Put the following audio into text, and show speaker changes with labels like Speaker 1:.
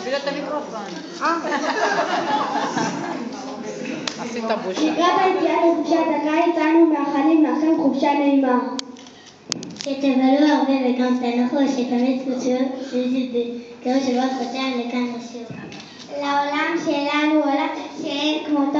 Speaker 1: תביא לה את המיקרופון. עשית בושה.
Speaker 2: לקראת היציאה לחופשת הקיץ אנו מאחלים לכם חופשה נעימה.
Speaker 3: שתבלו הרבה וגם תנחו, שתמיד תקושו שתזכרו שבעוד חודשיים לכאן נשוב.
Speaker 2: לעולם שלנו עולם שאין כמותו